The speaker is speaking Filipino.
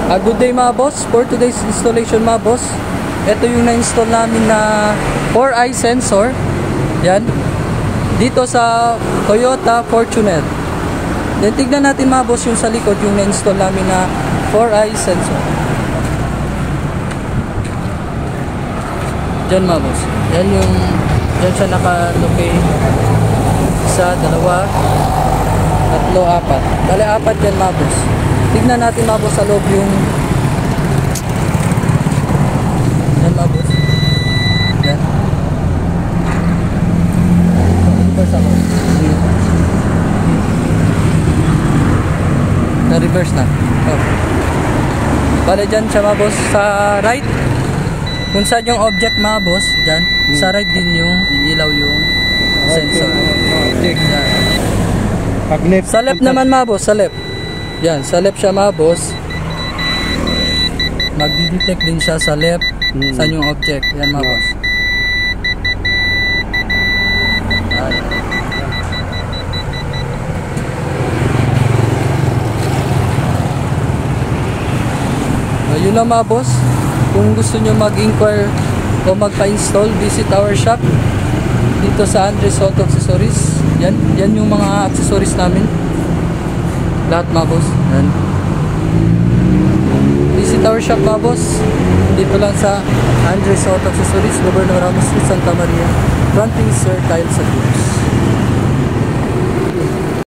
Good day mga boss. For today's installation mga boss, ito yung na-install namin na 4i sensor. Yan. Dito sa Toyota Fortuner. Then tignan natin mga boss yung sa likod, yung na-install namin na 4i sensor. Diyan mga boss. Yan yung, diyan siya naka-locate. Isa, dalawa, tatlo, apat. Bale, apat yan mga boss. Tignan natin mga boss sa loob yung yan mga boss. Yan. Reverse ako. Na-reverse na. Oh. Bale dyan siya mga boss. Sa right, kung saan yung object mga boss, dyan. Sa right din yung ilaw yung sensor. Object. Yan. Sa left naman mga boss, sa left. Yan, sa left siya mga boss. Magdi-detect din siya sa left saan yung object. Yan mga boss. Yun lang mga boss. Kung gusto nyo mag-inquire o magpa-install, visit our shop dito sa Andres Auto Accessories. Yan yung mga accessories namin. Lahat mga boss. Yan. Visit our shop mga boss. Dito lang sa Andres Auto Accessories, Governor Ramos Street, Santa Maria, fronting Sir Kyle Saguro.